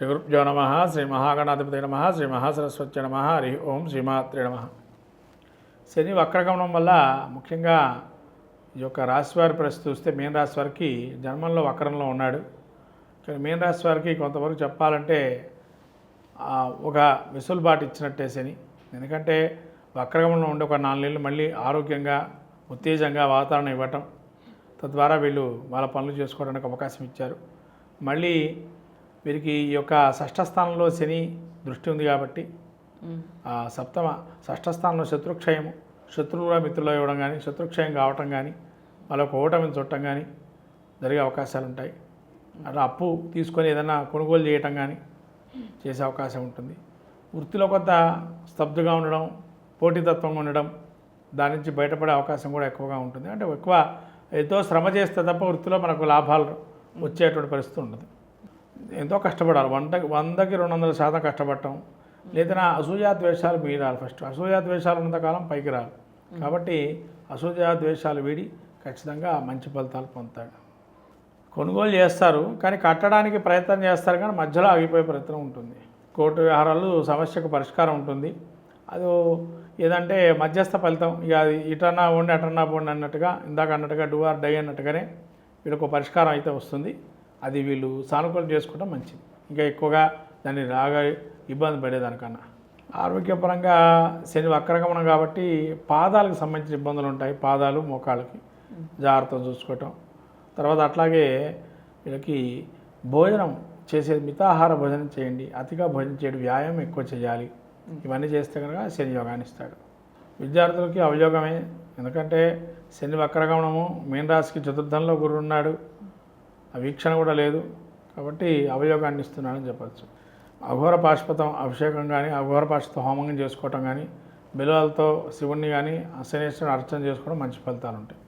శ్రీ గురుభ్యో నమ. శ్రీ మహాగణాధిపతి నమ. శ్రీ మహాసరస్వతి నమ. హరి ఓం శ్రీమాత్రే నమ. శని వక్రగమనం వల్ల ముఖ్యంగా ఈ యొక్క రాశివారి పరిస్థితి చూస్తే మీన రాశి వారికి జన్మంలో వక్రంలో ఉన్నాడు. కానీ మీన రాశి వారికి కొంతవరకు చెప్పాలంటే ఒక వెసులుబాటు ఇచ్చినట్టే శని. ఎందుకంటే వక్రగమనంలో ఉండే ఒక 4 నెలలు మళ్ళీ ఆరోగ్యంగా ఉత్తేజంగా వాతావరణం ఇవ్వటం, తద్వారా వీళ్ళు వాళ్ళ పనులు చేసుకోవడానికి అవకాశం ఇచ్చారు. మళ్ళీ వీరికి ఈ యొక్క షష్ఠస్థానంలో శని దృష్టి ఉంది కాబట్టి షష్ఠస్థానంలో శత్రుక్షయము, శత్రువుల మిత్రులు ఇవ్వడం కానీ, శత్రుక్షయం కావటం కానీ, వాళ్ళకు ఓటమిని చుట్టం కానీ జరిగే అవకాశాలు ఉంటాయి. అట్లా అప్పు తీసుకొని ఏదైనా కొనుగోలు చేయటం కానీ చేసే అవకాశం ఉంటుంది. వృత్తిలో కొంత స్తబ్దుగా ఉండడం, పోటీతత్వంగా ఉండడం, దాని నుంచి బయటపడే అవకాశం కూడా ఎక్కువగా ఉంటుంది. అంటే ఎక్కువ ఎంతో శ్రమ చేస్తే తప్ప వృత్తిలో మనకు లాభాలు వచ్చేటువంటి పరిస్థితి ఉండదు. ఎంతో కష్టపడాలి. 100కి 200% కష్టపడటం, లేదా అసూయాద్వేషాలు వీడాలి. ఫస్ట్ అసూయాద్వేషాలు ఉన్నంతకాలం పైకి రాలి. కాబట్టి అసూయాద్వేషాలు వీడి ఖచ్చితంగా మంచి ఫలితాలు పొందుతాడు. కొనుగోలు చేస్తారు కానీ కట్టడానికి ప్రయత్నం చేస్తారు, కానీ మధ్యలో ఆగిపోయే ప్రయత్నం ఉంటుంది. కోర్టు వ్యవహారాలు సమస్యకు పరిష్కారం ఉంటుంది. అది ఏదంటే మధ్యస్థ ఫలితం. ఇక అది ఇటన్నా పోండి అటన్నా పోండి అన్నట్టుగా, ఇందాక అన్నట్టుగా డూ ఆర్ డై అన్నట్టుగానే వీళ్ళకు పరిష్కారం అయితే వస్తుంది. అది వీళ్ళు సానుకూలం చేసుకోవడం మంచిది. ఇంకా ఎక్కువగా దాన్ని రాగా ఇబ్బంది పడేదానికన్నా. ఆరోగ్యపరంగా శని వక్రగమనం కాబట్టి పాదాలకు సంబంధించిన ఇబ్బందులు ఉంటాయి. పాదాలు మోకాళ్ళకి జాగ్రత్తగా చూసుకోవటం. తర్వాత అట్లాగే వీళ్ళకి భోజనం చేసేది మితాహార భోజనం చేయండి. అతిగా భోజనం చేయడం, వ్యాయామం ఎక్కువ చేయాలి. ఇవన్నీ చేస్తే కనుక శని యోగాన్ని ఇస్తాడు. విద్యార్థులకి అవయోగమే. ఎందుకంటే శని వక్రగమనము, మీన రాశికి చతుర్థంలో గురువు ఉన్నాడు, ఆ వీక్షణ కూడా లేదు. కాబట్టి అవయోగాన్ని ఇస్తున్నాడని చెప్పచ్చు. అఘోర పాశుపతం అభిషేకం కానీ, అఘోర పాశుపత హోమం చేసుకోవటం కానీ, బిల్వలతో శివుణ్ణి కానీ శనీశ్వరుని అర్చన చేసుకోవడం మంచి ఫలితాలు ఉంటాయి.